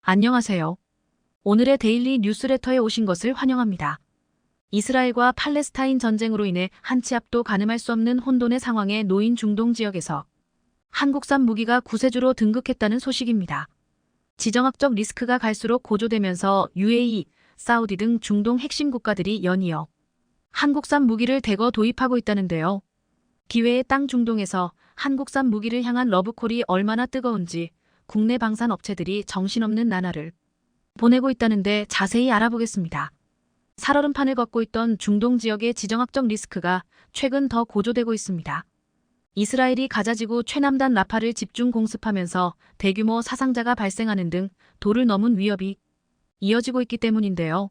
안녕하세요. 오늘의 데일리 뉴스레터에 오신 것을 환영합니다. 이스라엘과 팔레스타인 전쟁으로 인해 한 치 앞도 가늠할 수 없는 혼돈의 상황에 놓인 중동 지역에서 한국산 무기가 구세주로 등극했다는 소식입니다. 지정학적 리스크가 갈수록 고조되면서 UAE, 사우디 등 중동 핵심 국가들이 연이어 한국산 무기를 대거 도입하고 있다는데요. 기회의 땅 중동에서 한국산 무기를 향한 러브콜이 얼마나 뜨거운지 국내 방산 업체들이 정신없는 나날을 보내고 있다는데 자세히 알아보겠습니다. 살얼음판을 걷고 있던 중동 지역의 지정학적 리스크가 최근 더 고조되고 있습니다. 이스라엘이 가자지구 최남단 라파를 집중 공습하면서 대규모 사상자가 발생하는 등 도를 넘은 위협이 이어지고 있기 때문인데요.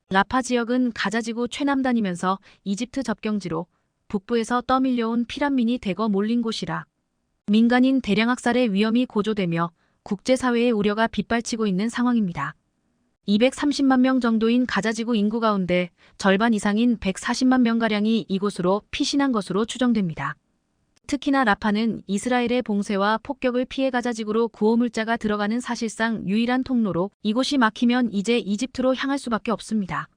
라파 지역은 가자지구 최남단이면서 이집트 접경지로 북부에서 떠밀려온 피난민이 대거 몰린 곳이라 민간인 대량 학살의 위험이 고조되며 국제사회의 우려가 빗발치고 있는 상황입니다. 230만 명 정도인 가자지구 인구 가운데 절반 이상인 140만 명가량이 이곳으로 피신한 것으로 추정됩니다. 특히나 라파는 이스라엘의 봉쇄와 폭격을 피해 가자지구로 구호물자가 들어가는 사실상 유일한 통로로 이곳이 막히면 이제 이집트로 향할 수밖에 없습니다.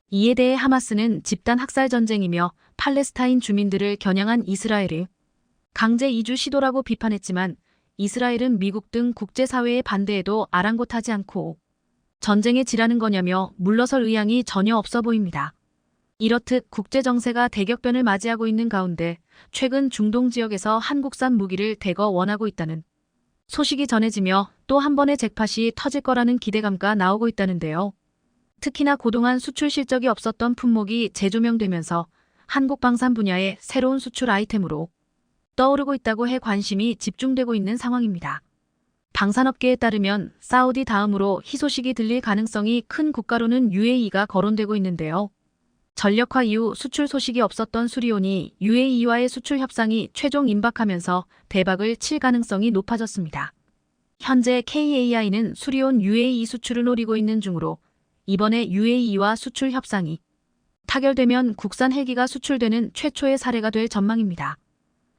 이에 대해 하마스는 집단 학살 전쟁이며 팔레스타인 주민들을 겨냥한 이스라엘을 강제 이주 시도라고 비판했지만 이스라엘은 미국 등 국제사회의 반대에도 아랑곳하지 않고 전쟁에 지라는 거냐며 물러설 의향이 전혀 없어 보입니다. 이렇듯 국제정세가 대격변을 맞이하고 있는 가운데 최근 중동 지역에서 한국산 무기를 대거 원하고 있다는 소식이 전해지며 또 한 번의 잭팟이 터질 거라는 기대감가 나오고 있다는데요. 특히나 그동안 수출 실적이 없었던 품목이 재조명되면서 한국 방산 분야의 새로운 수출 아이템으로 떠오르고 있다고 해 관심이 집중되고 있는 상황입니다. 방산업계에 따르면 사우디 다음으로 희소식이 들릴 가능성이 큰 국가로는 UAE가 거론되고 있는데요. 전력화 이후 수출 소식이 없었던 수리온이 UAE와의 수출 협상이 최종 임박하면서 대박을 칠 가능성이 높아졌습니다. 현재 KAI는 수리온 UAE 수출을 노리고 있는 중으로 이번에 UAE와 수출 협상이 타결되면 국산 헬기가 수출되는 최초의 사례가 될 전망입니다.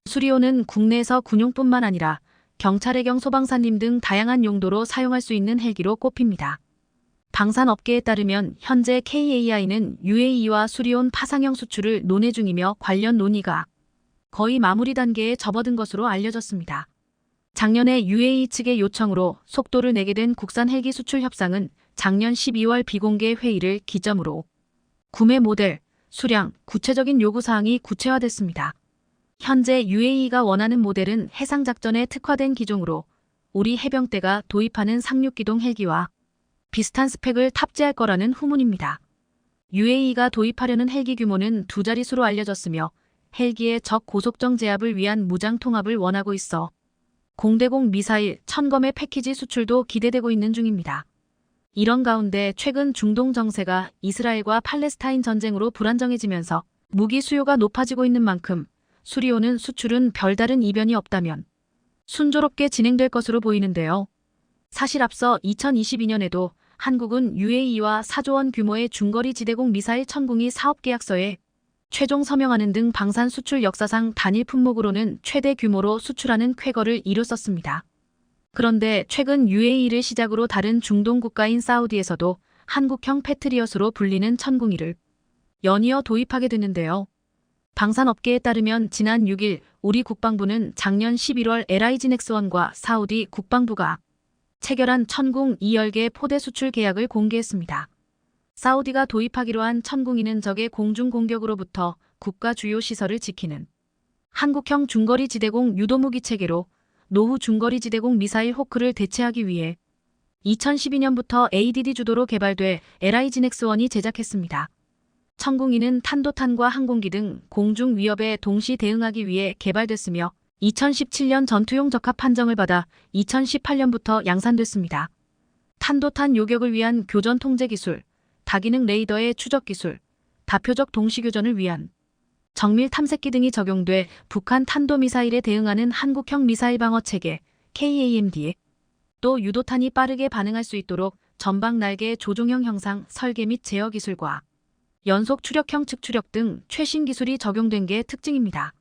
수리온은 국내에서 군용뿐만 아니라 경찰해경 소방사님 등 다양한 용도로 사용할 수 있는 헬기로 꼽힙니다. 방산업계에 따르면 현재 KAI는 UAE와 수리온 파상형 수출을 논의 중이며 관련 논의가 거의 마무리 단계에 접어든 것으로 알려졌습니다. 작년에 UAE 측의 요청으로 속도를 내게 된 국산 헬기 수출 협상은 작년 12월 비공개 회의를 기점으로 구매 모델, 수량, 구체적인 요구사항이 구체화됐습니다. 현재 UAE가 원하는 모델은 해상작전에 특화된 기종으로 우리 해병대가 도입하는 상륙기동 헬기와 비슷한 스펙을 탑재할 거라는 후문입니다. UAE가 도입하려는 헬기 규모는 두 자릿수로 알려졌으며 헬기의 적 고속정 제압을 위한 무장 통합을 원하고 있어 공대공 미사일 1000검의 패키지 수출도 기대되고 있는 중입니다. 이런 가운데 최근 중동 정세가 이스라엘과 팔레스타인 전쟁으로 불안정해지면서 무기 수요가 높아지고 있는 만큼 수리온은 수출은 별다른 이변이 없다면 순조롭게 진행될 것으로 보이는데요. 사실 앞서 2022년에도 한국은 UAE와 4조 원 규모의 중거리 지대공 미사일 천궁이 사업 계약서에 최종 서명하는 등 방산 수출 역사상 단일 품목으로는 최대 규모로 수출하는 쾌거를 이뤘었습니다. 그런데 최근 UAE를 시작으로 다른 중동 국가인 사우디에서도 한국형 패트리엇으로 불리는 천궁이를 연이어 도입하게 됐는데요. 방산업계에 따르면 지난 6일 우리 국방부는 작년 11월 LIG넥스원과 사우디 국방부가 체결한 천궁 2열개 포대 수출 계약을 공개했습니다. 사우디가 도입하기로 한 천궁이는 적의 공중 공격으로부터 국가 주요 시설을 지키는 한국형 중거리 지대공 유도무기 체계로 노후 중거리 지대공 미사일 호크를 대체하기 위해 2012년부터 ADD 주도로 개발돼 LIG넥스원이 제작했습니다. 천궁이는 탄도탄과 항공기 등 공중 위협에 동시 대응하기 위해 개발됐으며 2017년 전투용 적합 판정을 받아 2018년부터 양산됐습니다. 탄도탄 요격을 위한 교전 통제 기술, 다기능 레이더의 추적 기술, 다표적 동시 교전을 위한 정밀 탐색기 등이 적용돼 북한 탄도미사일에 대응하는 한국형 미사일 방어 체계 KAMD에 또 유도탄이 빠르게 반응할 수 있도록 전방 날개 조종형 형상 설계 및 제어 기술과 연속 추력형 측추력 등 최신 기술이 적용된 게 특징입니다.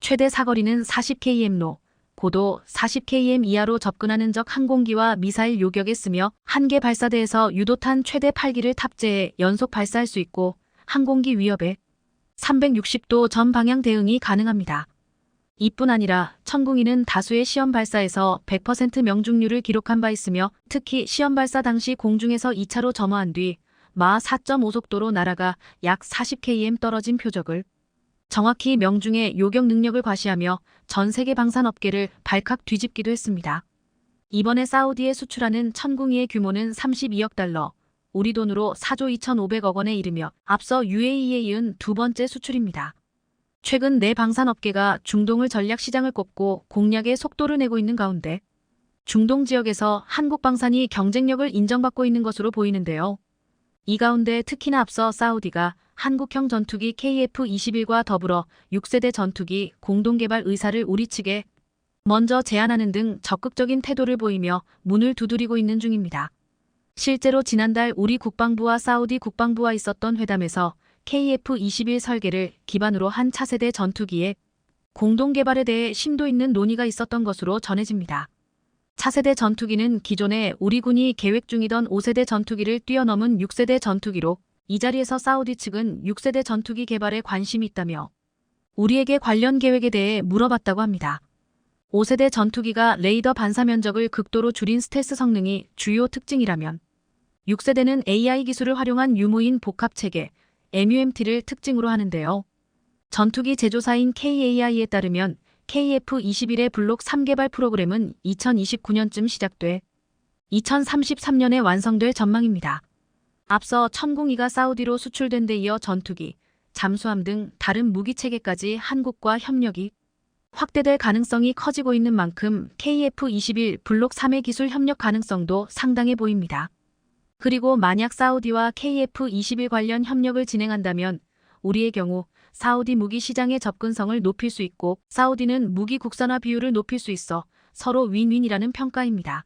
최대 사거리는 40km로 고도 40km 이하로 접근하는 적 항공기와 미사일 요격에 쓰며 한 개 발사대에서 유도탄 최대 8기를 탑재해 연속 발사할 수 있고 항공기 위협에 360도 전 방향 대응이 가능합니다. 이뿐 아니라 천궁이는 다수의 시험 발사에서 100% 명중률을 기록한 바 있으며 특히 시험 발사 당시 공중에서 2차로 점화한 뒤 마 4.5 속도로 날아가 약 40km 떨어진 표적을 정확히 명중해 요격 능력을 과시하며 전 세계 방산업계를 발칵 뒤집기도 했습니다. 이번에 사우디에 수출하는 천궁이의 규모는 32억 달러, 우리 돈으로 4조 2,500억 원에 이르며 앞서 UAE에 이은 두 번째 수출입니다. 최근 내 방산업계가 중동을 전략 시장을 꼽고 공략의 속도를 내고 있는 가운데 중동 지역에서 한국 방산이 경쟁력을 인정받고 있는 것으로 보이는데요. 이 가운데 특히나 앞서 사우디가 한국형 전투기 KF-21과 더불어 6세대 전투기 공동개발 의사를 우리 측에 먼저 제안하는 등 적극적인 태도를 보이며 문을 두드리고 있는 중입니다. 실제로 지난달 우리 국방부와 사우디 국방부와 있었던 회담에서 KF-21 설계를 기반으로 한 차세대 전투기의 공동개발에 대해 심도 있는 논의가 있었던 것으로 전해집니다. 차세대 전투기는 기존에 우리 군이 계획 중이던 5세대 전투기를 뛰어넘은 6세대 전투기로 이 자리에서 사우디 측은 6세대 전투기 개발에 관심이 있다며 우리에게 관련 계획에 대해 물어봤다고 합니다. 5세대 전투기가 레이더 반사 면적을 극도로 줄인 스텔스 성능이 주요 특징이라면 6세대는 AI 기술을 활용한 유무인 복합체계 MUMT를 특징으로 하는데요. 전투기 제조사인 KAI에 따르면 KF-21의 블록 3 개발 프로그램은 2029년쯤 시작돼 2033년에 완성될 전망입니다. 앞서 천궁이가 사우디로 수출된 데 이어 전투기, 잠수함 등 다른 무기체계까지 한국과 협력이 확대될 가능성이 커지고 있는 만큼 KF-21 블록 3의 기술 협력 가능성도 상당해 보입니다. 그리고 만약 사우디와 KF-21 관련 협력을 진행한다면 우리의 경우 사우디 무기 시장의 접근성을 높일 수 있고 사우디는 무기 국산화 비율을 높일 수 있어 서로 윈윈이라는 평가입니다.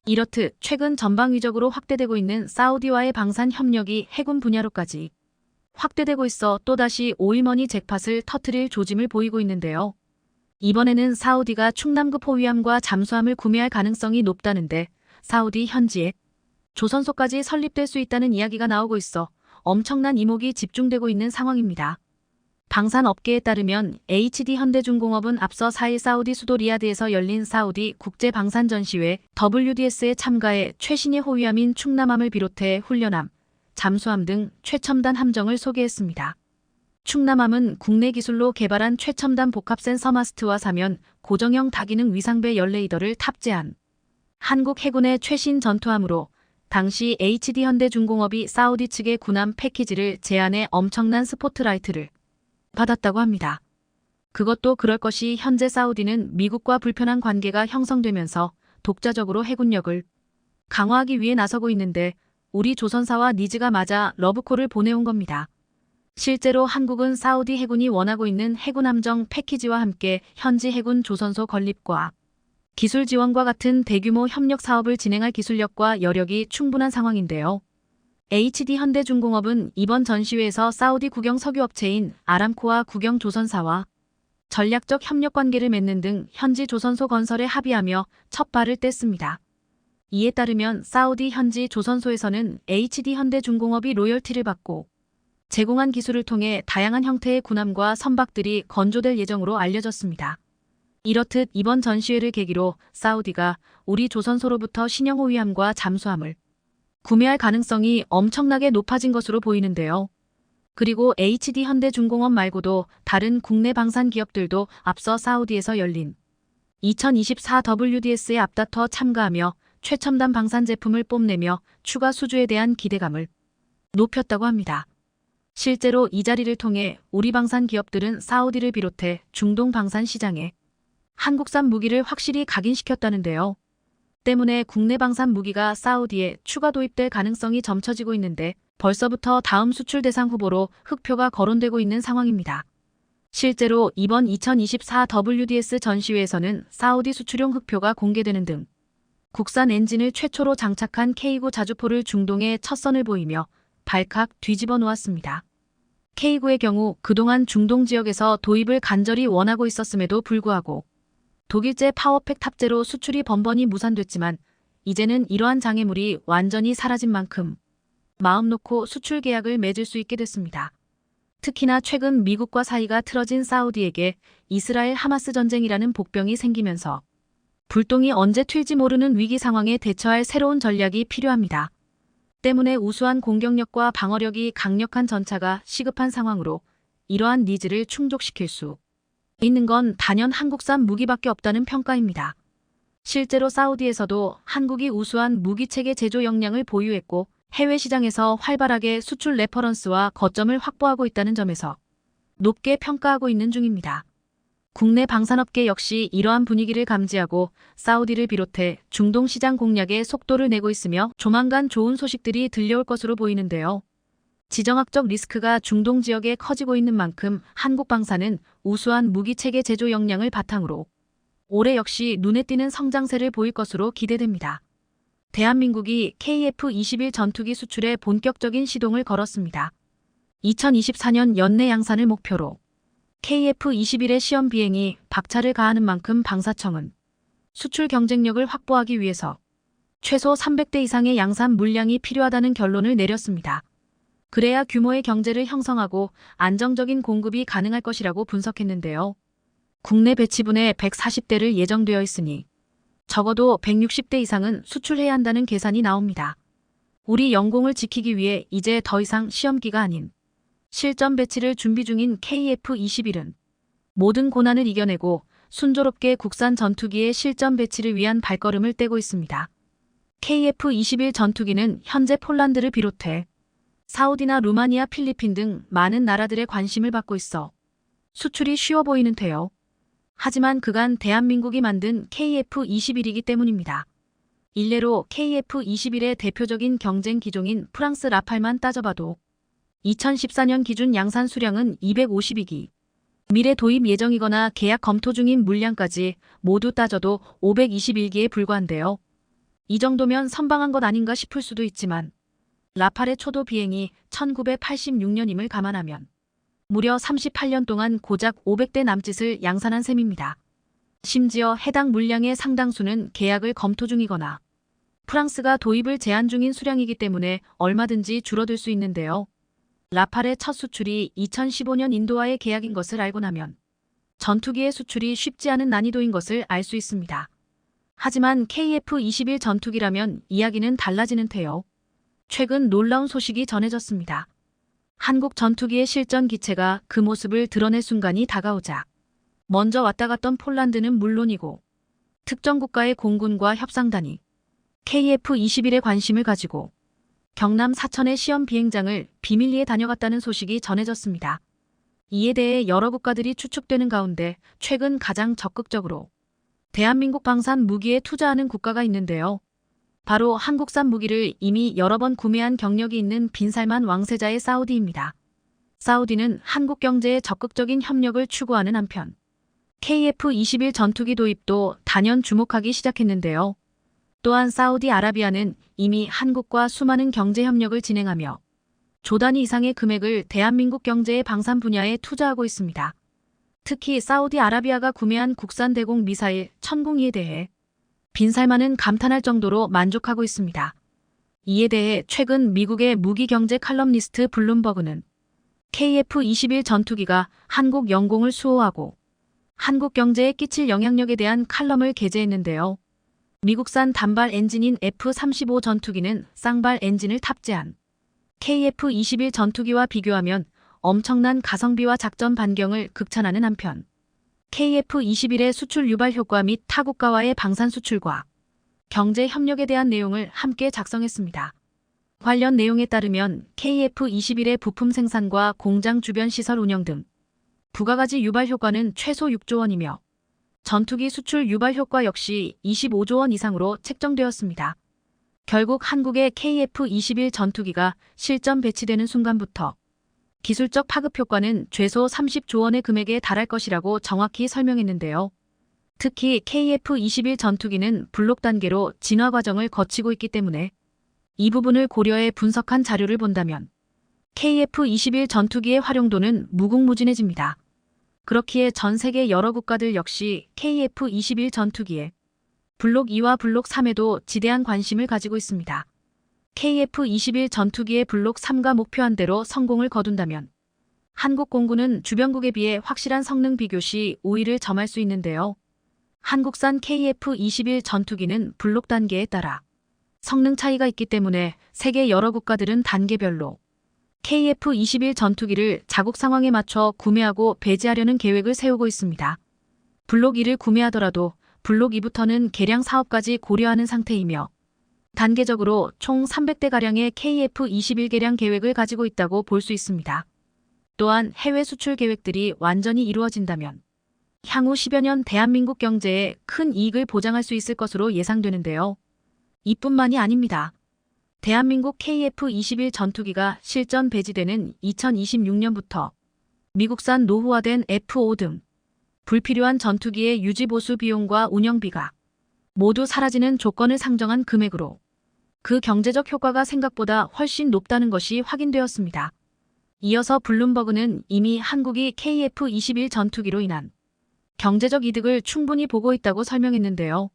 이렇듯 최근 전방위적으로 확대되고 있는 사우디와의 방산 협력이 해군 분야로까지 확대되고 있어 또다시 오일머니 잭팟을 터뜨릴 조짐을 보이고 있는데요. 이번에는 사우디가 충남급 호위함과 잠수함을 구매할 가능성이 높다는데 사우디 현지에 조선소까지 설립될 수 있다는 이야기가 나오고 있어 엄청난 이목이 집중되고 있는 상황입니다. 방산업계에 따르면 HD 현대중공업은 앞서 4일 사우디 수도 리야드에서 열린 사우디 국제방산전시회 WDS에 참가해 최신의 호위함인 충남함을 비롯해 훈련함, 잠수함 등 최첨단 함정을 소개했습니다. 충남함은 국내 기술로 개발한 최첨단 복합 센서 마스트와 사면, 고정형 다기능 위상배 열레이더를 탑재한 한국 해군의 최신 전투함으로 당시 HD 현대중공업이 사우디 측의 군함 패키지를 제안해 엄청난 스포트라이트를 받았다고 합니다. 그것도 그럴 것이 현재 사우디는 미국과 불편한 관계가 형성되면서 독자적으로 해군력을 강화하기 위해 나서고 있는데 우리 조선사와 니즈가 맞아 러브콜을 보내온 겁니다. 실제로 한국은 사우디 해군이 원하고 있는 해군 함정 패키지와 함께 현지 해군 조선소 건립과 기술 지원과 같은 대규모 협력 사업을 진행할 기술력과 여력이 충분한 상황인데요. HD 현대중공업은 이번 전시회에서 사우디 국영 석유업체인 아람코와 국영 조선사와 전략적 협력 관계를 맺는 등 현지 조선소 건설에 합의하며 첫 발을 뗐습니다. 이에 따르면 사우디 현지 조선소에서는 HD 현대중공업이 로열티를 받고 제공한 기술을 통해 다양한 형태의 군함과 선박들이 건조될 예정으로 알려졌습니다. 이렇듯 이번 전시회를 계기로 사우디가 우리 조선소로부터 신형 호위함과 잠수함을 구매할 가능성이 엄청나게 높아진 것으로 보이는데요. 그리고 HD 현대중공업 말고도 다른 국내 방산 기업들도 앞서 사우디에서 열린 2024 WDS에 앞다퉈 참가하며 최첨단 방산 제품을 뽐내며 추가 수주에 대한 기대감을 높였다고 합니다. 실제로 이 자리를 통해 우리 방산 기업들은 사우디를 비롯해 중동 방산 시장에 한국산 무기를 확실히 각인시켰다는데요. 때문에 국내 방산 무기가 사우디에 추가 도입될 가능성이 점쳐지고 있는데 벌써부터 다음 수출 대상 후보로 흑표가 거론되고 있는 상황입니다. 실제로 이번 2024 WDS 전시회에서는 사우디 수출용 흑표가 공개되는 등 국산 엔진을 최초로 장착한 K9 자주포를 중동에 첫 선을 보이며 발칵 뒤집어 놓았습니다. K9의 경우 그동안 중동 지역에서 도입을 간절히 원하고 있었음에도 불구하고 독일제 파워팩 탑재로 수출이 번번이 무산됐지만 이제는 이러한 장애물이 완전히 사라진 만큼 마음 놓고 수출 계약을 맺을 수 있게 됐습니다. 특히나 최근 미국과 사이가 틀어진 사우디에게 이스라엘 하마스 전쟁이라는 복병이 생기면서 불똥이 언제 튈지 모르는 위기 상황에 대처할 새로운 전략이 필요합니다. 때문에 우수한 공격력과 방어력이 강력한 전차가 시급한 상황으로 이러한 니즈를 충족시킬 수 있는 건 단연 한국산 무기밖에 없다는 평가입니다. 실제로 사우디에서도 한국이 우수한 무기체계 제조 역량을 보유했고 해외 시장에서 활발하게 수출 레퍼런스와 거점을 확보하고 있다는 점에서 높게 평가하고 있는 중입니다. 국내 방산업계 역시 이러한 분위기를 감지하고 사우디를 비롯해 중동 시장 공략에 속도를 내고 있으며 조만간 좋은 소식들이 들려올 것으로 보이는데요. 지정학적 리스크가 중동 지역에 커지고 있는 만큼 한국 방산은 우수한 무기체계 제조 역량을 바탕으로 올해 역시 눈에 띄는 성장세를 보일 것으로 기대됩니다. 대한민국이 KF-21 전투기 수출에 본격적인 시동을 걸었습니다. 2024년 연내 양산을 목표로 KF-21의 시험 비행이 박차를 가하는 만큼 방사청은 수출 경쟁력을 확보하기 위해서 최소 300대 이상의 양산 물량이 필요하다는 결론을 내렸습니다. 그래야 규모의 경제를 형성하고 안정적인 공급이 가능할 것이라고 분석했는데요. 국내 배치분에 140대를 예정되어 있으니 적어도 160대 이상은 수출해야 한다는 계산이 나옵니다. 우리 영공을 지키기 위해 이제 더 이상 시험기가 아닌 실전 배치를 준비 중인 KF-21은 모든 고난을 이겨내고 순조롭게 국산 전투기의 실전 배치를 위한 발걸음을 떼고 있습니다. KF-21 전투기는 현재 폴란드를 비롯해 사우디나 루마니아, 필리핀 등 많은 나라들의 관심을 받고 있어 수출이 쉬워 보이는 데요. 하지만 그간 대한민국이 만든 KF-21이기 때문입니다. 일례로 KF-21의 대표적인 경쟁 기종인 프랑스 라팔만 따져봐도 2014년 기준 양산 수량은 252기, 미래 도입 예정이거나 계약 검토 중인 물량까지 모두 따져도 521기에 불과한데요. 이 정도면 선방한 것 아닌가 싶을 수도 있지만 라팔의 초도 비행이 1986년임을 감안하면 무려 38년 동안 고작 500대 남짓을 양산한 셈입니다. 심지어 해당 물량의 상당수는 계약을 검토 중이거나 프랑스가 도입을 제한 중인 수량이기 때문에 얼마든지 줄어들 수 있는데요. 라팔의 첫 수출이 2015년 인도와의 계약인 것을 알고 나면 전투기의 수출이 쉽지 않은 난이도인 것을 알 수 있습니다. 하지만 KF-21 전투기라면 이야기는 달라지는 테요. 최근 놀라운 소식이 전해졌습니다. 한국 전투기의 실전 기체가 그 모습을 드러낼 순간이 다가오자 먼저 왔다 갔던 폴란드는 물론이고 특정 국가의 공군과 협상단이 KF-21에 관심을 가지고 경남 사천의 시험 비행장을 비밀리에 다녀갔다는 소식이 전해졌습니다. 이에 대해 여러 국가들이 추측되는 가운데 최근 가장 적극적으로 대한민국 방산 무기에 투자하는 국가가 있는데요. 바로 한국산 무기를 이미 여러 번 구매한 경력이 있는 빈살만 왕세자의 사우디입니다. 사우디는 한국 경제에 적극적인 협력을 추구하는 한편 KF-21 전투기 도입도 단연 주목하기 시작했는데요. 또한 사우디아라비아는 이미 한국과 수많은 경제 협력을 진행하며 조 단위 이상의 금액을 대한민국 경제의 방산 분야에 투자하고 있습니다. 특히 사우디아라비아가 구매한 국산 대공 미사일 천궁이에 대해 빈살만은 감탄할 정도로 만족하고 있습니다. 이에 대해 최근 미국의 무기경제 칼럼니스트 블룸버그는 KF-21 전투기가 한국 영공을 수호하고 한국 경제에 끼칠 영향력에 대한 칼럼을 게재했는데요. 미국산 단발 엔진인 F-35 전투기는 쌍발 엔진을 탑재한 KF-21 전투기와 비교하면 엄청난 가성비와 작전 반경을 극찬하는 한편 KF-21의 수출 유발 효과 및 타국가와의 방산 수출과 경제 협력에 대한 내용을 함께 작성했습니다. 관련 내용에 따르면 KF-21의 부품 생산과 공장 주변 시설 운영 등 부가가치 유발 효과는 최소 6조 원이며 전투기 수출 유발 효과 역시 25조 원 이상으로 책정되었습니다. 결국 한국의 KF-21 전투기가 실전 배치되는 순간부터 기술적 파급 효과는 최소 30조 원의 금액에 달할 것이라고 정확히 설명했는데요. 특히 KF-21 전투기는 블록 단계로 진화 과정을 거치고 있기 때문에 이 부분을 고려해 분석한 자료를 본다면 KF-21 전투기의 활용도는 무궁무진해집니다. 그렇기에 전 세계 여러 국가들 역시 KF-21 전투기에 블록 2와 블록 3에도 지대한 관심을 가지고 있습니다. KF-21 전투기의 블록 3가 목표한 대로 성공을 거둔다면 한국 공군은 주변국에 비해 확실한 성능 비교 시 우위를 점할 수 있는데요. 한국산 KF-21 전투기는 블록 단계에 따라 성능 차이가 있기 때문에 세계 여러 국가들은 단계별로 KF-21 전투기를 자국 상황에 맞춰 구매하고 배지하려는 계획을 세우고 있습니다. 블록 1을 구매하더라도 블록 2부터는 개량 사업까지 고려하는 상태이며 단계적으로 총 300대가량의 KF-21 개량 계획을 가지고 있다고 볼 수 있습니다. 또한 해외 수출 계획들이 완전히 이루어진다면 향후 10여 년 대한민국 경제에 큰 이익을 보장할 수 있을 것으로 예상되는데요. 이뿐만이 아닙니다. 대한민국 KF-21 전투기가 실전 배지되는 2026년부터 미국산 노후화된 F-5 등 불필요한 전투기의 유지보수 비용과 운영비가 모두 사라지는 조건을 상정한 금액으로 그 경제적 효과가 생각보다 훨씬 높다는 것이 확인되었습니다. 이어서 블룸버그는 이미 한국이 KF-21 전투기로 인한 경제적 이득을 충분히 보고 있다고 설명했는데요.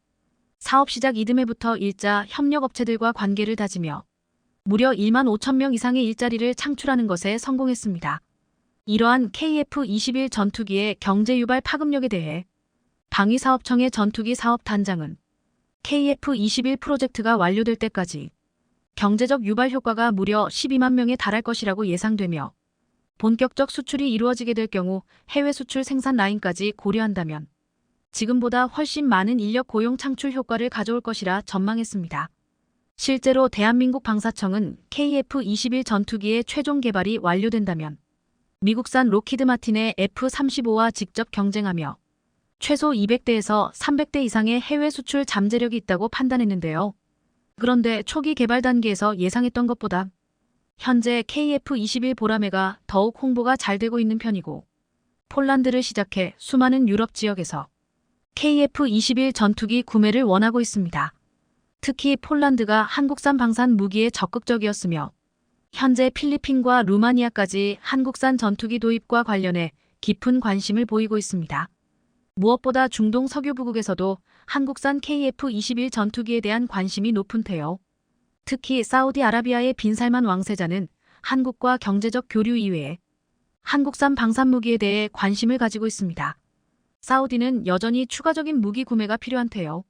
사업 시작 이듬해부터 일자 협력업체들과 관계를 다지며 무려 1만 5천 명 이상의 일자리를 창출하는 것에 성공했습니다. 이러한 KF-21 전투기의 경제유발 파급력에 대해 방위사업청의 전투기 사업단장은 KF-21 프로젝트가 완료될 때까지 경제적 유발 효과가 무려 12만 명에 달할 것이라고 예상되며 본격적 수출이 이루어지게 될 경우 해외 수출 생산 라인까지 고려한다면 지금보다 훨씬 많은 인력 고용 창출 효과를 가져올 것이라 전망했습니다. 실제로 대한민국 방사청은 KF-21 전투기의 최종 개발이 완료된다면 미국산 로키드 마틴의 F-35와 직접 경쟁하며 최소 200대에서 300대 이상의 해외 수출 잠재력이 있다고 판단했는데요. 그런데 초기 개발 단계에서 예상했던 것보다 현재 KF-21 보라매가 더욱 홍보가 잘 되고 있는 편이고 폴란드를 시작해 수많은 유럽 지역에서 KF-21 전투기 구매를 원하고 있습니다. 특히 폴란드가 한국산 방산 무기에 적극적이었으며 현재 필리핀과 루마니아까지 한국산 전투기 도입과 관련해 깊은 관심을 보이고 있습니다. 무엇보다 중동 석유부국에서도 한국산 KF-21 전투기에 대한 관심이 높은 태요. 특히 사우디아라비아의 빈살만 왕세자는 한국과 경제적 교류 이외에 한국산 방산무기에 대해 관심을 가지고 있습니다. 사우디는 여전히 추가적인 무기 구매가 필요한 태요.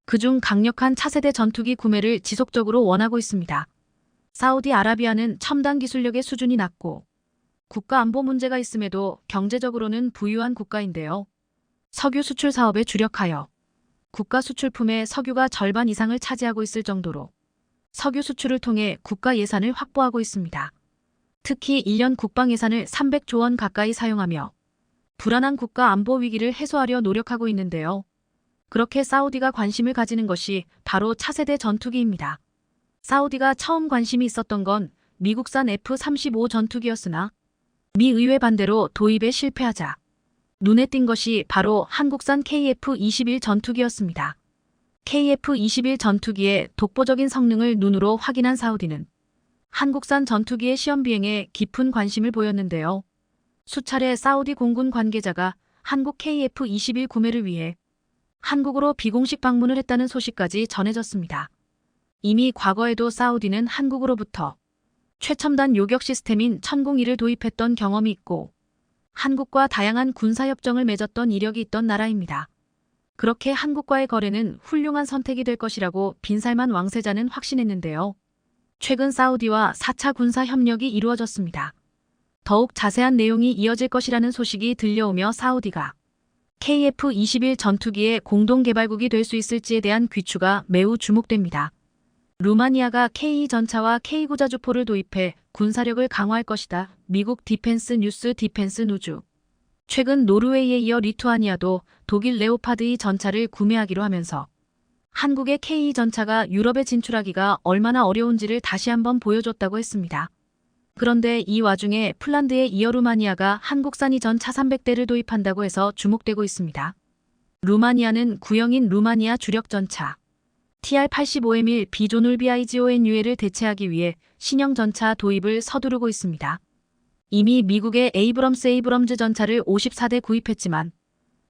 그중 강력한 차세대 전투기 구매를 지속적으로 원하고 있습니다. 사우디아라비아는 첨단 기술력의 수준이 낮고 국가 안보 문제가 있음에도 경제적으로는 부유한 국가인데요. 석유 수출 사업에 주력하여 국가 수출품의 석유가 절반 이상을 차지하고 있을 정도로 석유 수출을 통해 국가 예산을 확보하고 있습니다. 특히 1년 국방 예산을 300조 원 가까이 사용하며 불안한 국가 안보 위기를 해소하려 노력하고 있는데요. 그렇게 사우디가 관심을 가지는 것이 바로 차세대 전투기입니다. 사우디가 처음 관심이 있었던 건 미국산 F-35 전투기였으나 미 의회 반대로 도입에 실패하자 눈에 띈 것이 바로 한국산 KF-21 전투기였습니다. KF-21 전투기의 독보적인 성능을 눈으로 확인한 사우디는 한국산 전투기의 시험 비행에 깊은 관심을 보였는데요. 수차례 사우디 공군 관계자가 한국 KF-21 구매를 위해 한국으로 비공식 방문을 했다는 소식까지 전해졌습니다. 이미 과거에도 사우디는 한국으로부터 최첨단 요격 시스템인 천공이를 도입했던 경험이 있고 한국과 다양한 군사협정을 맺었던 이력이 있던 나라입니다. 그렇게 한국과의 거래는 훌륭한 선택이 될 것이라고 빈살만 왕세자는 확신했는데요. 최근 사우디와 4차 군사 협력이 이루어졌습니다. 더욱 자세한 내용이 이어질 것이라는 소식이 들려오며 사우디가 KF-21 전투기의 공동개발국이 될 수 있을지에 대한 귀추가 매우 주목됩니다. 루마니아가 K 전차와 K 구자주포를 도입해 군사력을 강화할 것이다. 미국 디펜스 뉴스 디펜스 누주. 최근 노르웨이에 이어 리투아니아도 독일 레오파드 2 전차를 구매하기로 하면서 한국의 K 전차가 유럽에 진출하기가 얼마나 어려운지를 다시 한번 보여줬다고 했습니다. 그런데 이 와중에 폴란드에 이어 루마니아가 한국산 이전 차 300대를 도입한다고 해서 주목되고 있습니다. 루마니아는 구형인 루마니아 주력 전차 TR-85M1 비조놀 BIGONUA를 대체하기 위해 신형 전차 도입을 서두르고 있습니다. 이미 미국의 에이브럼즈 전차를 54대 구입했지만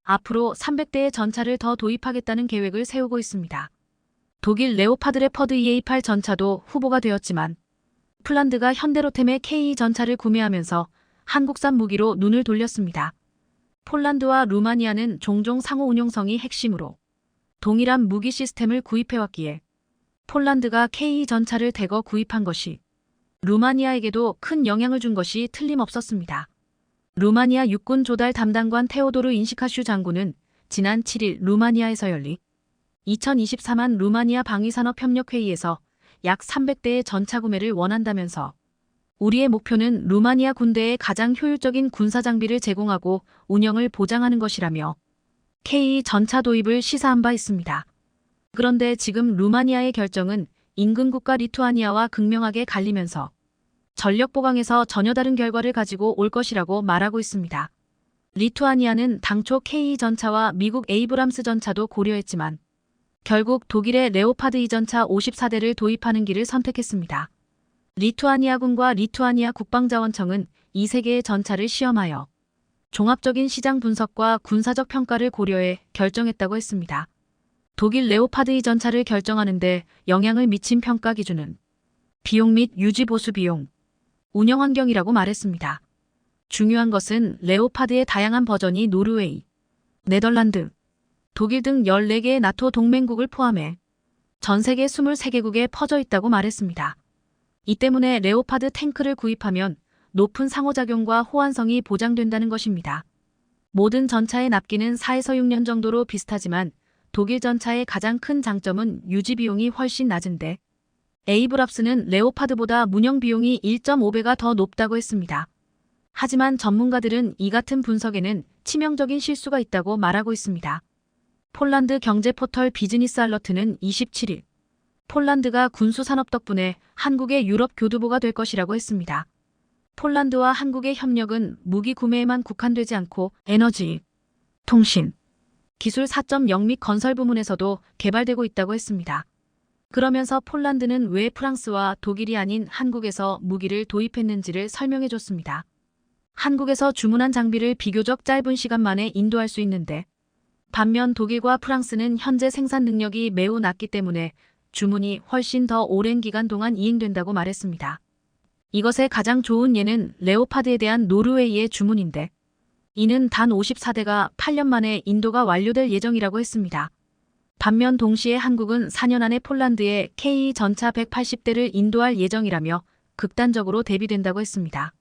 앞으로 300대의 전차를 더 도입하겠다는 계획을 세우고 있습니다. 독일 레오파드 레퍼드 EA8 전차도 후보가 되었지만 폴란드가 현대로템의 KE 전차를 구매하면서 한국산 무기로 눈을 돌렸습니다. 폴란드와 루마니아는 종종 상호 운용성이 핵심으로 동일한 무기 시스템을 구입해왔기에 폴란드가 KE 전차를 대거 구입한 것이 루마니아에게도 큰 영향을 준 것이 틀림없었습니다. 루마니아 육군 조달 담당관 테오도르 인시카슈 장군은 지난 7일 루마니아에서 열린 2024만 루마니아 방위산업협력회의에서 약 300대의 전차 구매를 원한다면서 우리의 목표는 루마니아 군대에 가장 효율적인 군사 장비를 제공하고 운영을 보장하는 것이라며 KE 전차 도입을 시사한 바 있습니다. 그런데 지금 루마니아의 결정은 인근 국가 리투아니아와 극명하게 갈리면서 전력 보강에서 전혀 다른 결과를 가지고 올 것이라고 말하고 있습니다. 리투아니아는 당초 KE 전차와 미국 에이브람스 전차도 고려했지만 결국 독일의 레오파드 2전차 54대를 도입하는 길을 선택했습니다. 리투아니아군과 리투아니아 국방자원청은 이 세 개의 전차를 시험하여 종합적인 시장 분석과 군사적 평가를 고려해 결정했다고 했습니다. 독일 레오파드 2전차를 결정하는 데 영향을 미친 평가 기준은 비용 및 유지 보수 비용, 운영 환경이라고 말했습니다. 중요한 것은 레오파드의 다양한 버전이 노르웨이, 네덜란드, 독일 등 14개의 나토 동맹국을 포함해 전 세계 23개국에 퍼져 있다고 말했습니다. 이 때문에 레오파드 탱크를 구입하면 높은 상호작용과 호환성이 보장된다는 것입니다. 모든 전차의 납기는 4에서 6년 정도로 비슷하지만 독일 전차의 가장 큰 장점은 유지 비용이 훨씬 낮은데 에이브람스는 레오파드보다 운영 비용이 1.5배가 더 높다고 했습니다. 하지만 전문가들은 이 같은 분석에는 치명적인 실수가 있다고 말하고 있습니다. 폴란드 경제 포털 비즈니스 알러트는 27일 폴란드가 군수산업 덕분에 한국의 유럽 교두보가 될 것이라고 했습니다. 폴란드와 한국의 협력은 무기 구매에만 국한되지 않고 에너지, 통신, 기술 4.0 및 건설 부문에서도 개발되고 있다고 했습니다. 그러면서 폴란드는 왜 프랑스와 독일이 아닌 한국에서 무기를 도입했는지를 설명해 줬습니다. 한국에서 주문한 장비를 비교적 짧은 시간 만에 인도할 수 있는데 반면 독일과 프랑스는 현재 생산 능력이 매우 낮기 때문에 주문이 훨씬 더 오랜 기간 동안 이행된다고 말했습니다. 이것의 가장 좋은 예는 레오파드에 대한 노르웨이의 주문인데 이는 단 54대가 8년 만에 인도가 완료될 예정이라고 했습니다. 반면 동시에 한국은 4년 안에 폴란드에 KE 전차 180대를 인도할 예정이라며 극단적으로 대비된다고 했습니다.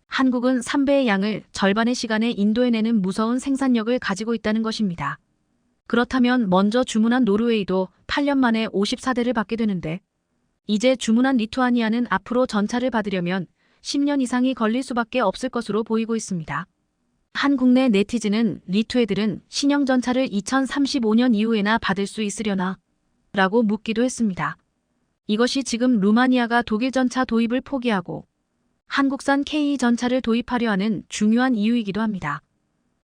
한국은 3배의 양을 절반의 시간에 인도해내는 무서운 생산력을 가지고 있다는 것입니다. 그렇다면 먼저 주문한 노르웨이도 8년 만에 54대를 받게 되는데 이제 주문한 리투아니아는 앞으로 전차를 받으려면 10년 이상이 걸릴 수밖에 없을 것으로 보이고 있습니다. 한 국내 네티즌은 리투 애들은 신형 전차를 2035년 이후에나 받을 수 있으려나? 라고 묻기도 했습니다. 이것이 지금 루마니아가 독일 전차 도입을 포기하고 한국산 KE 전차를 도입하려 하는 중요한 이유이기도 합니다.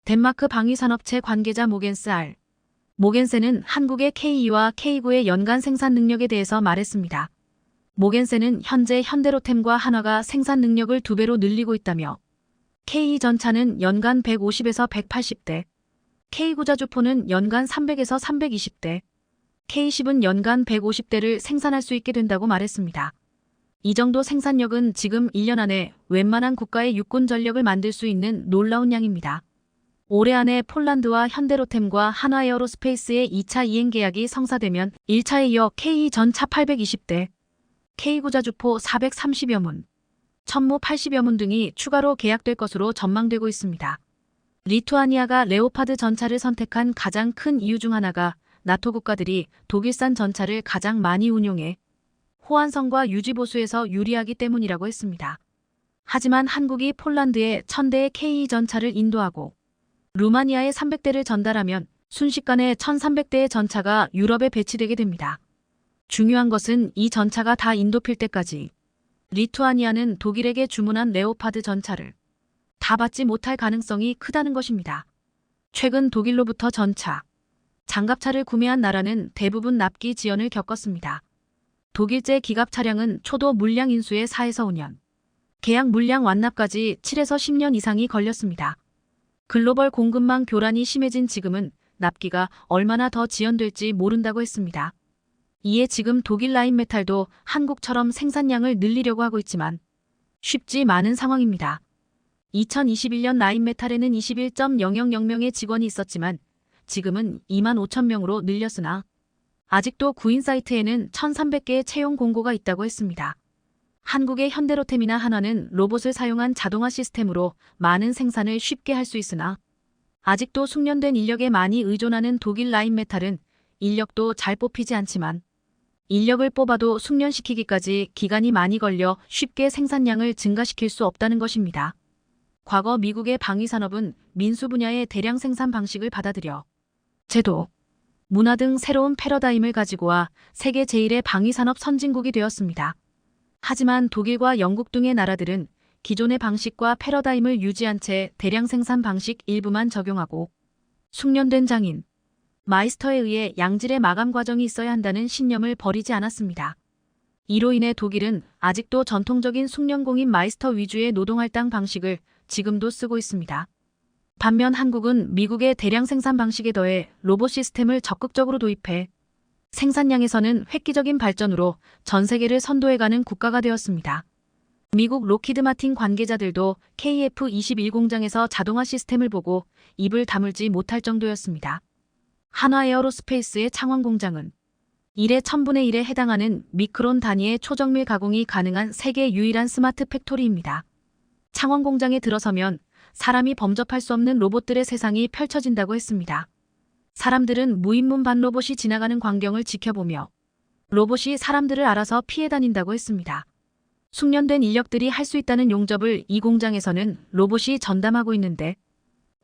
덴마크 방위산업체 관계자 모겐센은 한국의 KE와 K9의 연간 생산 능력에 대해서 말했습니다. 모겐센은 현재 현대로템과 한화가 생산 능력을 2배로 늘리고 있다며 KE 전차는 연간 150에서 180대, K9 자주포는 연간 300에서 320대, K10은 연간 150대를 생산할 수 있게 된다고 말했습니다. 이 정도 생산력은 지금 1년 안에 웬만한 국가의 육군 전력을 만들 수 있는 놀라운 양입니다. 올해 안에 폴란드와 현대로템과 한화에어로스페이스의 2차 이행 계약이 성사되면 1차에 이어 KE 전차 820대, K9 자주포 430여 문, 천무 80여 문 등이 추가로 계약될 것으로 전망되고 있습니다. 리투아니아가 레오파드 전차를 선택한 가장 큰 이유 중 하나가 나토 국가들이 독일산 전차를 가장 많이 운용해 호환성과 유지 보수에서 유리하기 때문이라고 했습니다. 하지만 한국이 폴란드에 1000대의 KE 전차를 인도하고 루마니아에 300대를 전달하면 순식간에 1300대의 전차가 유럽에 배치되게 됩니다. 중요한 것은 이 전차가 다 인도필 때까지 리투아니아는 독일에게 주문한 레오파드 전차를 다 받지 못할 가능성이 크다는 것입니다. 최근 독일로부터 전차, 장갑차를 구매한 나라는 대부분 납기 지연을 겪었습니다. 독일제 기갑 차량은 초도 물량 인수에 4에서 5년, 계약 물량 완납까지 7에서 10년 이상이 걸렸습니다. 글로벌 공급망 교란이 심해진 지금은 납기가 얼마나 더 지연될지 모른다고 했습니다. 이에 지금 독일 라인메탈도 한국처럼 생산량을 늘리려고 하고 있지만 쉽지 않은 상황입니다. 2021년 라인메탈에는 21.000명의 직원이 있었지만 지금은 25,000명으로 늘렸으나 아직도 구인 사이트에는 1,300개의 채용 공고가 있다고 했습니다. 한국의 현대로템이나 한화는 로봇을 사용한 자동화 시스템으로 많은 생산을 쉽게 할 수 있으나 아직도 숙련된 인력에 많이 의존하는 독일 라인메탈은 인력도 잘 뽑히지 않지만 인력을 뽑아도 숙련시키기까지 기간이 많이 걸려 쉽게 생산량을 증가시킬 수 없다는 것입니다. 과거 미국의 방위산업은 민수 분야의 대량 생산 방식을 받아들여 제도, 문화 등 새로운 패러다임을 가지고 와 세계 제1의 방위산업 선진국이 되었습니다. 하지만 독일과 영국 등의 나라들은 기존의 방식과 패러다임을 유지한 채 대량 생산 방식 일부만 적용하고 숙련된 장인, 마이스터에 의해 양질의 마감 과정이 있어야 한다는 신념을 버리지 않았습니다. 이로 인해 독일은 아직도 전통적인 숙련공인 마이스터 위주의 노동할당 방식을 지금도 쓰고 있습니다. 반면 한국은 미국의 대량 생산 방식에 더해 로봇 시스템을 적극적으로 도입해 생산량에서는 획기적인 발전으로 전 세계를 선도해가는 국가가 되었습니다. 미국 로키드 마틴 관계자들도 KF-21 공장에서 자동화 시스템을 보고 입을 다물지 못할 정도였습니다. 한화 에어로스페이스의 창원 공장은 1의 1000분의 1에 해당하는 미크론 단위의 초정밀 가공이 가능한 세계 유일한 스마트 팩토리입니다. 창원 공장에 들어서면 사람이 범접할 수 없는 로봇들의 세상이 펼쳐진다고 했습니다. 사람들은 무인문 반 로봇이 지나가는 광경을 지켜보며 로봇이 사람들을 알아서 피해 다닌다고 했습니다. 숙련된 인력들이 할 수 있다는 용접을 이 공장에서는 로봇이 전담하고 있는데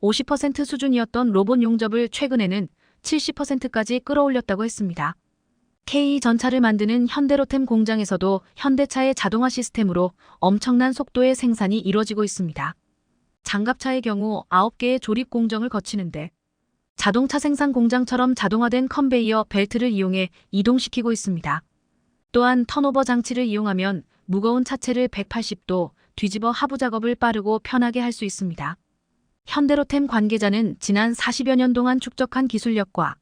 50% 수준이었던 로봇 용접을 최근에는 70%까지 끌어올렸다고 했습니다. K전차를 만드는 현대로템 공장에서도 현대차의 자동화 시스템으로 엄청난 속도의 생산이 이루어지고 있습니다. 장갑차의 경우 9개의 조립 공정을 거치는데 자동차 생산 공장처럼 자동화된 컨베이어 벨트를 이용해 이동시키고 있습니다. 또한 턴오버 장치를 이용하면 무거운 차체를 180도 뒤집어 하부 작업을 빠르고 편하게 할 수 있습니다. 현대로템 관계자는 지난 40여 년 동안 축적한 기술력과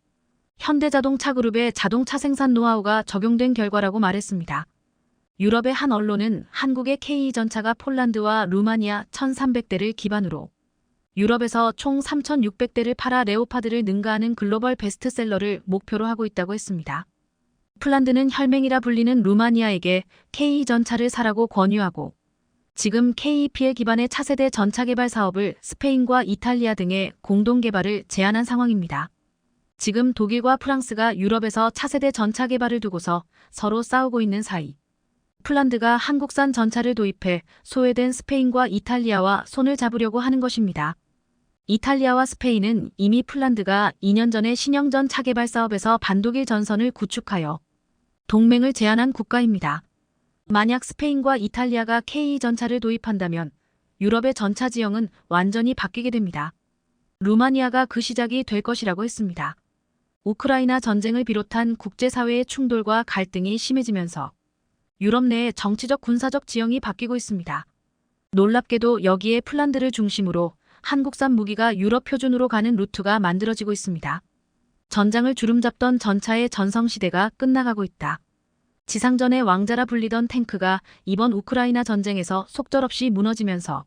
현대자동차 그룹의 자동차 생산 노하우가 적용된 결과라고 말했습니다. 유럽의 한 언론은 한국의 K전차가 폴란드와 루마니아 1,300대를 기반으로 유럽에서 총 3,600대를 팔아 레오파드를 능가하는 글로벌 베스트셀러를 목표로 하고 있다고 했습니다. 폴란드는 혈맹이라 불리는 루마니아에게 K전차를 사라고 권유하고 지금 KEPL 기반의 차세대 전차 개발 사업을 스페인과 이탈리아 등의 공동 개발을 제안한 상황입니다. 지금 독일과 프랑스가 유럽에서 차세대 전차 개발을 두고서 서로 싸우고 있는 사이 폴란드가 한국산 전차를 도입해 소외된 스페인과 이탈리아와 손을 잡으려고 하는 것입니다. 이탈리아와 스페인은 이미 폴란드가 2년 전에 신형전 차 개발 사업에서 반독일 전선을 구축하여 동맹을 제안한 국가입니다. 만약 스페인과 이탈리아가 K전차를 도입한다면 유럽의 전차 지형은 완전히 바뀌게 됩니다. 루마니아가 그 시작이 될 것이라고 했습니다. 우크라이나 전쟁을 비롯한 국제사회의 충돌과 갈등이 심해지면서 유럽 내의 정치적 군사적 지형이 바뀌고 있습니다. 놀랍게도 여기에 폴란드를 중심으로 한국산 무기가 유럽 표준으로 가는 루트가 만들어지고 있습니다. 전장을 주름잡던 전차의 전성시대가 끝나가고 있다. 지상전의 왕자라 불리던 탱크가 이번 우크라이나 전쟁에서 속절없이 무너지면서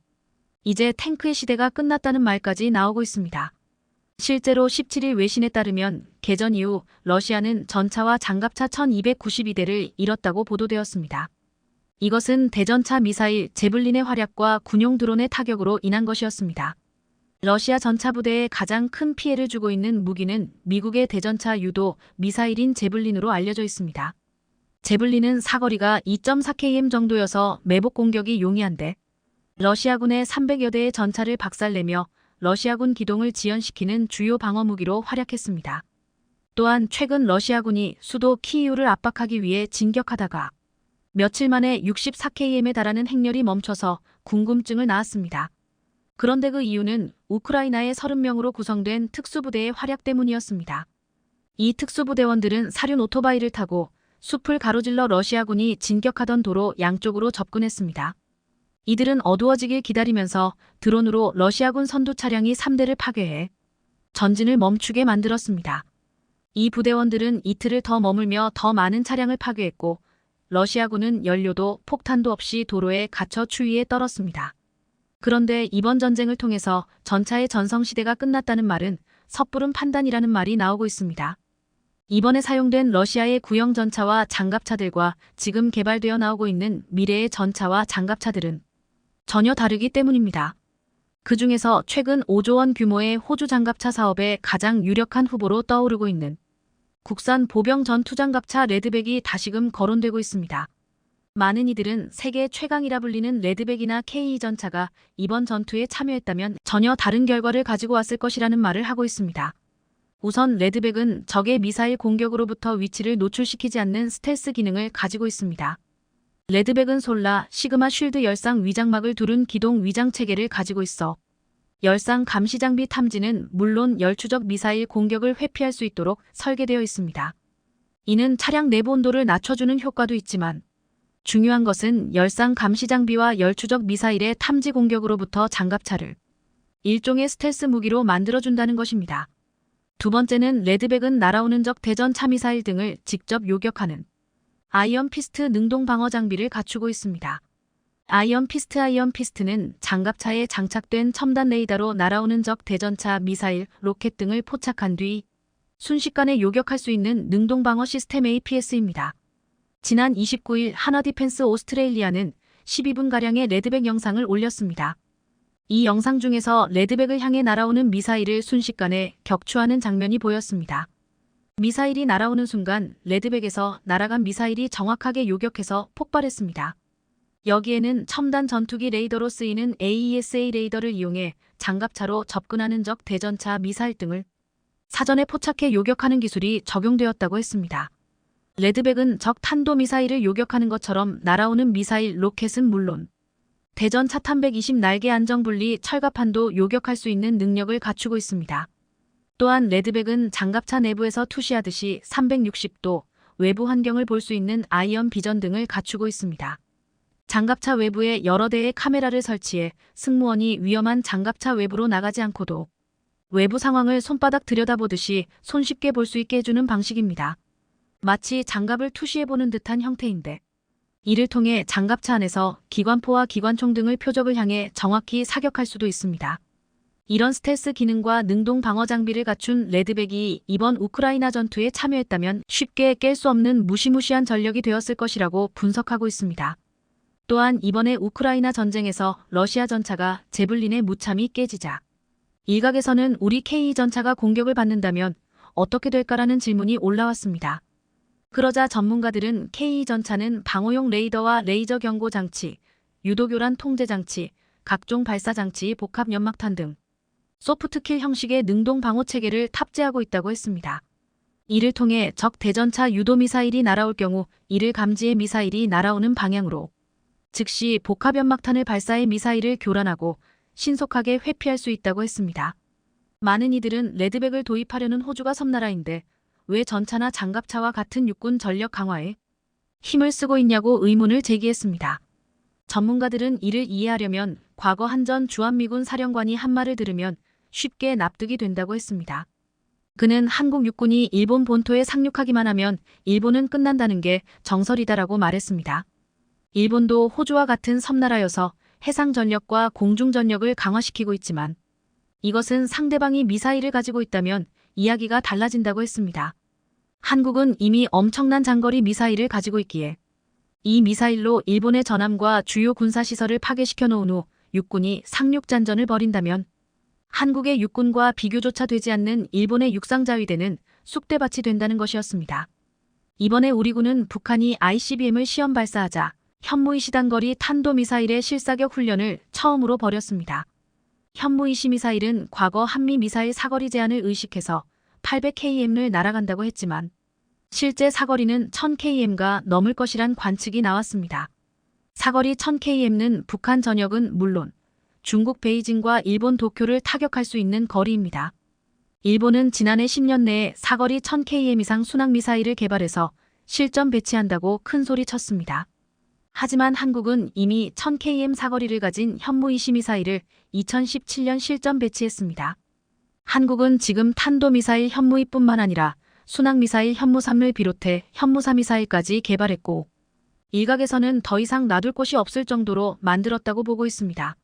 이제 탱크의 시대가 끝났다는 말까지 나오고 있습니다. 실제로 17일 외신에 따르면 개전 이후 러시아는 전차와 장갑차 1292대를 잃었다고 보도되었습니다. 이것은 대전차 미사일 제블린의 활약과 군용 드론의 타격으로 인한 것이었습니다. 러시아 전차 부대에 가장 큰 피해를 주고 있는 무기는 미국의 대전차 유도 미사일인 제블린으로 알려져 있습니다. 제블린은 사거리가 2.4km 정도여서 매복 공격이 용이한데 러시아군의 300여 대의 전차를 박살내며 러시아군 기동을 지연시키는 주요 방어 무기로 활약했습니다. 또한 최근 러시아군이 수도 키이우를 압박하기 위해 진격하다가 며칠 만에 64km에 달하는 행렬이 멈춰서 궁금증을 낳았습니다. 그런데 그 이유는 우크라이나의 30명으로 구성된 특수부대의 활약 때문이었습니다. 이 특수부대원들은 사륜 오토바이를 타고 숲을 가로질러 러시아군이 진격하던 도로 양쪽으로 접근했습니다. 이들은 어두워지길 기다리면서 드론으로 러시아군 선두 차량이 3대를 파괴해 전진을 멈추게 만들었습니다. 이 부대원들은 이틀을 더 머물며 더 많은 차량을 파괴했고 러시아군은 연료도 폭탄도 없이 도로에 갇혀 추위에 떨었습니다. 그런데 이번 전쟁을 통해서 전차의 전성시대가 끝났다는 말은 섣부른 판단이라는 말이 나오고 있습니다. 이번에 사용된 러시아의 구형 전차와 장갑차들과 지금 개발되어 나오고 있는 미래의 전차와 장갑차들은 전혀 다르기 때문입니다. 그 중에서 최근 5조 원 규모의 호주 장갑차 사업에 가장 유력한 후보로 떠오르고 있는 국산 보병 전투장갑차 레드백이 다시금 거론되고 있습니다. 많은 이들은 세계 최강이라 불리는 레드백이나 K 전차가 이번 전투에 참여했다면 전혀 다른 결과를 가지고 왔을 것이라는 말을 하고 있습니다. 우선 레드백은 적의 미사일 공격으로부터 위치를 노출시키지 않는 스텔스 기능을 가지고 있습니다. 레드백은 솔라, 시그마 쉴드 열상 위장막을 두른 기동 위장 체계를 가지고 있어 열상 감시 장비 탐지는 물론 열추적 미사일 공격을 회피할 수 있도록 설계되어 있습니다. 이는 차량 내부 온도를 낮춰주는 효과도 있지만 중요한 것은 열상 감시 장비와 열추적 미사일의 탐지 공격으로부터 장갑차를 일종의 스텔스 무기로 만들어준다는 것입니다. 두 번째는 레드백은 날아오는 적 대전 차미사일 등을 직접 요격하는 아이언 피스트 능동 방어 장비를 갖추고 있습니다. 아이언 피스트는 장갑차에 장착된 첨단 레이더로 날아오는 적 대전차 미사일, 로켓 등을 포착한 뒤 순식간에 요격할 수 있는 능동 방어 시스템 APS입니다. 지난 29일 하나디펜스 오스트레일리아는 12분가량의 레드백 영상을 올렸습니다. 이 영상 중에서 레드백을 향해 날아오는 미사일을 순식간에 격추하는 장면이 보였습니다. 미사일이 날아오는 순간 레드백에서 날아간 미사일이 정확하게 요격해서 폭발했습니다. 여기에는 첨단 전투기 레이더로 쓰이는 AESA 레이더를 이용해 장갑차로 접근하는 적 대전차 미사일 등을 사전에 포착해 요격하는 기술이 적용되었다고 했습니다. 레드백은 적 탄도미사일을 요격하는 것처럼 날아오는 미사일 로켓은 물론 대전 차탄 120 날개 안정분리 철갑판도 요격할 수 있는 능력을 갖추고 있습니다. 또한 레드백은 장갑차 내부에서 투시하듯이 360도 외부 환경을 볼 수 있는 아이언 비전 등을 갖추고 있습니다. 장갑차 외부에 여러 대의 카메라를 설치해 승무원이 위험한 장갑차 외부로 나가지 않고도 외부 상황을 손바닥 들여다보듯이 손쉽게 볼 수 있게 해주는 방식입니다. 마치 장갑을 투시해보는 듯한 형태인데 이를 통해 장갑차 안에서 기관포와 기관총 등을 표적을 향해 정확히 사격할 수도 있습니다. 이런 스텔스 기능과 능동 방어 장비를 갖춘 레드백이 이번 우크라이나 전투에 참여했다면 쉽게 깰 수 없는 무시무시한 전력이 되었을 것이라고 분석하고 있습니다. 또한 이번에 우크라이나 전쟁에서 러시아 전차가 제블린의 무참히 깨지자 일각에서는 우리 K 전차가 공격을 받는다면 어떻게 될까라는 질문이 올라왔습니다. 그러자 전문가들은 K 전차는 방호용 레이더와 레이저 경고 장치, 유도교란 통제 장치, 각종 발사 장치, 복합 연막탄 등 소프트킬 형식의 능동 방호 체계를 탑재하고 있다고 했습니다. 이를 통해 적 대전차 유도 미사일이 날아올 경우 이를 감지해 미사일이 날아오는 방향으로 즉시 복합 연막탄을 발사해 미사일을 교란하고 신속하게 회피할 수 있다고 했습니다. 많은 이들은 레드백을 도입하려는 호주가 섬나라인데 왜 전차나 장갑차와 같은 육군 전력 강화에 힘을 쓰고 있냐고 의문을 제기했습니다. 전문가들은 이를 이해하려면 과거 한전 주한미군 사령관이 한 말을 들으면 쉽게 납득이 된다고 했습니다. 그는 한국 육군이 일본 본토에 상륙하기만 하면 일본은 끝난다는 게 정설이다라고 말했습니다. 일본도 호주와 같은 섬나라여서 해상 전력과 공중 전력을 강화시키고 있지만 이것은 상대방이 미사일을 가지고 있다면 이야기가 달라진다고 했습니다. 한국은 이미 엄청난 장거리 미사일을 가지고 있기에 이 미사일로 일본의 전함과 주요 군사시설을 파괴시켜 놓은 후 육군이 상륙작전을 벌인다면 한국의 육군과 비교조차 되지 않는 일본의 육상자위대는 쑥대밭이 된다는 것이었습니다. 이번에 우리 군은 북한이 ICBM을 시험 발사하자 현무이시 단거리 탄도미사일의 실사격 훈련을 처음으로 벌였습니다. 현무이시 미사일은 과거 한미 미사일 사거리 제한을 의식해서 800km를 날아간다고 했지만 실제 사거리는 1000km가 넘을 것이란 관측이 나왔습니다. 사거리 1000km는 북한 전역은 물론 중국 베이징과 일본 도쿄를 타격할 수 있는 거리입니다. 일본은 지난해 10년 내에 사거리 1000km 이상 순항미사일을 개발해서 실전 배치한다고 큰 소리 쳤습니다. 하지만 한국은 이미 1000km 사거리를 가진 현무-20 미사일을 2017년 실전 배치했습니다. 한국은 지금 탄도미사일 현무-2뿐만 아니라 순항미사일 현무-3을 비롯해 현무-4 미사일까지 개발했고 일각에서는 더 이상 놔둘 곳이 없을 정도로 만들었다고 보고 있습니다.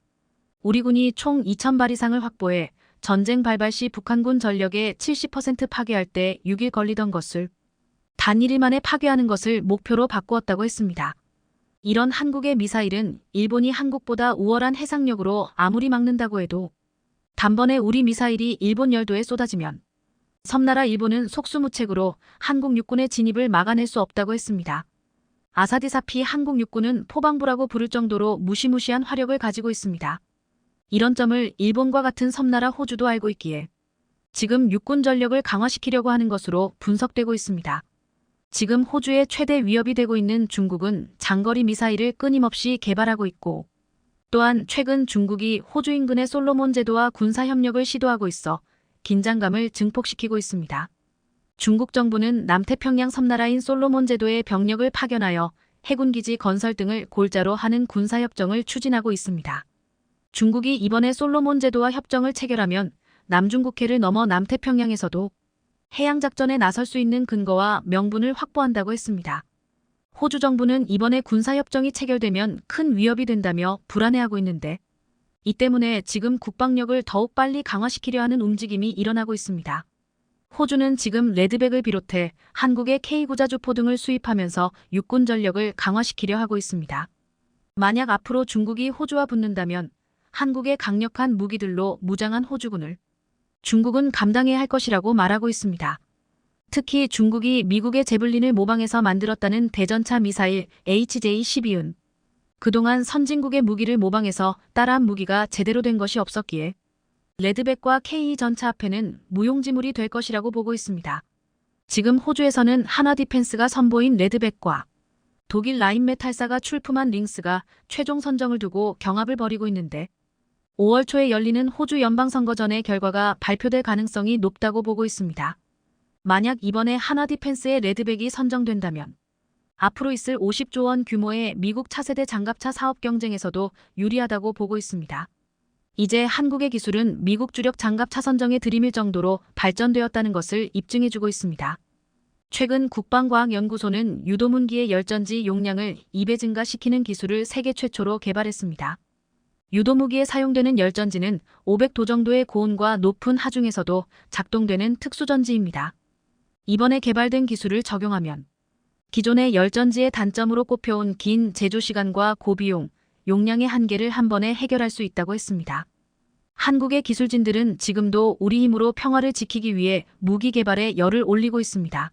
우리 군이 총 2000발 이상을 확보해 전쟁 발발 시 북한군 전력의 70% 파괴할 때 6일 걸리던 것을 단 1일 만에 파괴하는 것을 목표로 바꾸었다고 했습니다. 이런 한국의 미사일은 일본이 한국보다 우월한 해상력으로 아무리 막는다고 해도 단번에 우리 미사일이 일본 열도에 쏟아지면 섬나라 일본은 속수무책으로 한국 육군의 진입을 막아낼 수 없다고 했습니다. 아사디사피 한국 육군은 포방부라고 부를 정도로 무시무시한 화력을 가지고 있습니다. 이런 점을 일본과 같은 섬나라 호주도 알고 있기에 지금 육군 전력을 강화시키려고 하는 것으로 분석되고 있습니다. 지금 호주의 최대 위협이 되고 있는 중국은 장거리 미사일을 끊임없이 개발하고 있고 또한 최근 중국이 호주 인근의 솔로몬 제도와 군사협력을 시도하고 있어 긴장감을 증폭시키고 있습니다. 중국 정부는 남태평양 섬나라인 솔로몬 제도에 병력을 파견하여 해군기지 건설 등을 골자로 하는 군사협정을 추진하고 있습니다. 중국이 이번에 솔로몬 제도와 협정을 체결하면 남중국해를 넘어 남태평양에서도 해양작전에 나설 수 있는 근거와 명분을 확보한다고 했습니다. 호주 정부는 이번에 군사협정이 체결되면 큰 위협이 된다며 불안해하고 있는데 이 때문에 지금 국방력을 더욱 빨리 강화시키려 하는 움직임이 일어나고 있습니다. 호주는 지금 레드백을 비롯해 한국의 K9자주포 등을 수입하면서 육군 전력을 강화시키려 하고 있습니다. 만약 앞으로 중국이 호주와 붙는다면 한국의 강력한 무기들로 무장한 호주군을 중국은 감당해야 할 것이라고 말하고 있습니다. 특히 중국이 미국의 제블린을 모방해서 만들었다는 대전차 미사일 HJ-12은 그동안 선진국의 무기를 모방해서 따라한 무기가 제대로 된 것이 없었기에 레드백과 K 전차 앞에는 무용지물이 될 것이라고 보고 있습니다. 지금 호주에서는 한화디펜스가 선보인 레드백과 독일 라인메탈사가 출품한 링스가 최종 선정을 두고 경합을 벌이고 있는데 5월 초에 열리는 호주 연방선거 전의 결과가 발표될 가능성이 높다고 보고 있습니다. 만약 이번에 한화디펜스의 레드백이 선정된다면 앞으로 있을 50조 원 규모의 미국 차세대 장갑차 사업 경쟁에서도 유리하다고 보고 있습니다. 이제 한국의 기술은 미국 주력 장갑차 선정에 들이밀 정도로 발전되었다는 것을 입증해주고 있습니다. 최근 국방과학연구소는 유도문기의 열전지 용량을 2배 증가시키는 기술을 세계 최초로 개발했습니다. 유도무기에 사용되는 열전지는 500도 정도의 고온과 높은 하중에서도 작동되는 특수전지입니다. 이번에 개발된 기술을 적용하면 기존의 열전지의 단점으로 꼽혀온 긴 제조 시간과 고비용, 용량의 한계를 한 번에 해결할 수 있다고 했습니다. 한국의 기술진들은 지금도 우리 힘으로 평화를 지키기 위해 무기 개발에 열을 올리고 있습니다.